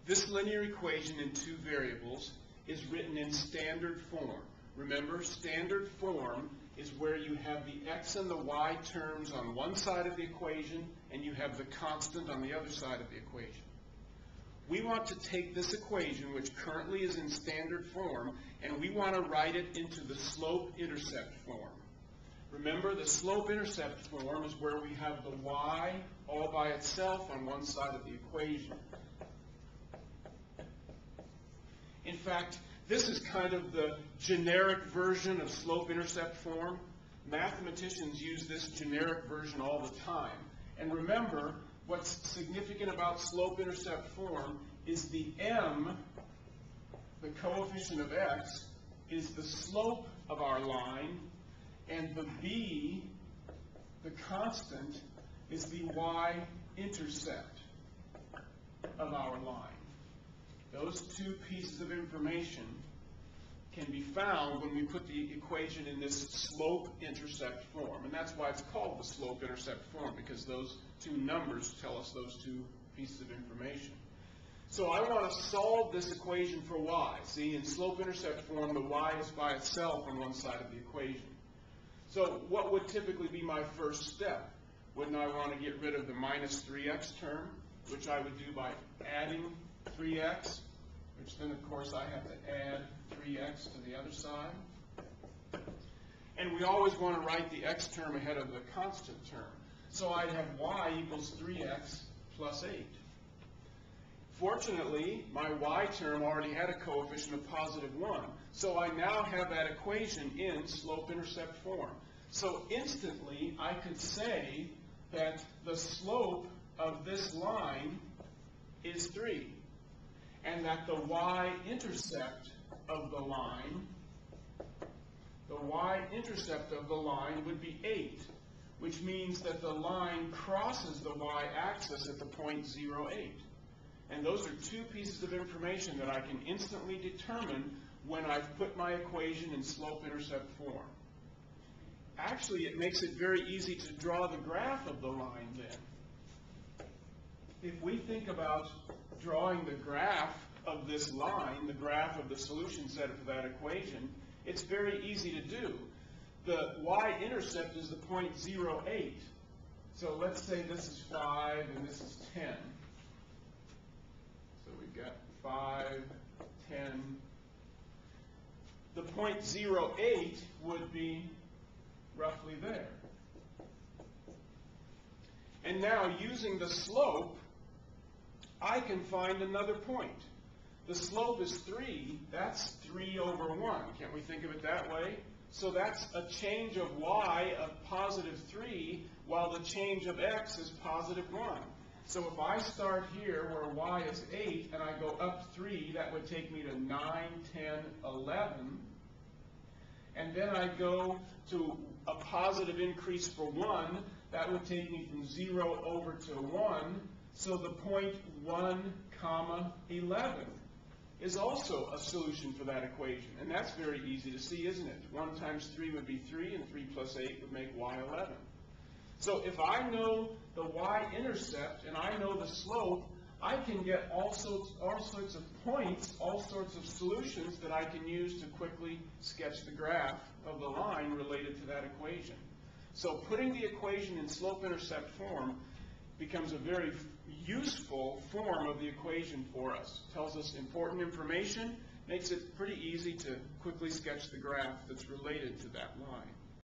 This linear equation in two variables is written in standard form. Remember, standard form is where you have the x and the y terms on one side of the equation and you have the constant on the other side of the equation. We want to take this equation, which currently is in standard form, and we want to write it into the slope-intercept form. Remember, the slope-intercept form is where we have the y all by itself on one side of the equation. In fact, this is kind of the generic version of slope-intercept form. Mathematicians use this generic version all the time. And remember, what's significant about slope-intercept form is the m, the coefficient of x, is the slope of our line, and the b, the constant, is the y-intercept of our line. Those two pieces of information can be found when we put the equation in this slope-intercept form. And that's why it's called the slope-intercept form, because those two numbers tell us those two pieces of information. So I want to solve this equation for y. See, in slope-intercept form, the y is by itself on one side of the equation. So what would typically be my first step? Wouldn't I want to get rid of the minus 3x term, which I would do by adding 3x, which then, of course, I have to add 3x to the other side. And we always want to write the x term ahead of the constant term. So I'd have y equals 3x plus 8. Fortunately, my y term already had a coefficient of positive 1. So I now have that equation in slope-intercept form. So instantly, I could say that the slope of this line is 3. And that the y-intercept of the line would be 8, which means that the line crosses the y-axis at the point 0, 8. And those are two pieces of information that I can instantly determine when I've put my equation in slope-intercept form. Actually, it makes it very easy to draw the graph of the line then. If we think about drawing the graph of this line, the graph of the solution set for that equation, it's very easy to do. The y-intercept is the point 0, 8. So let's say this is 5 and this is 10. So we've got 5, 10. The point 0, 8 would be roughly there. And now, using the slope, I can find another point. The slope is 3. That's 3 over 1. Can't we think of it that way? So that's a change of y of positive 3, while the change of x is positive 1. So if I start here where y is 8 and I go up 3, that would take me to 9, 10, 11. And then I go to a positive increase for 1. That would take me from 0 over to 1. So the point 1, 11 is also a solution for that equation. And that's very easy to see, isn't it? 1 times 3 would be 3, and 3 plus 8 would make y 11. So if I know the y-intercept and I know the slope, I can get all sorts of points, all sorts of solutions that I can use to quickly sketch the graph of the line related to that equation. So putting the equation in slope-intercept form becomes a very useful form of the equation for us. Tells us important information, makes it pretty easy to quickly sketch the graph that's related to that line.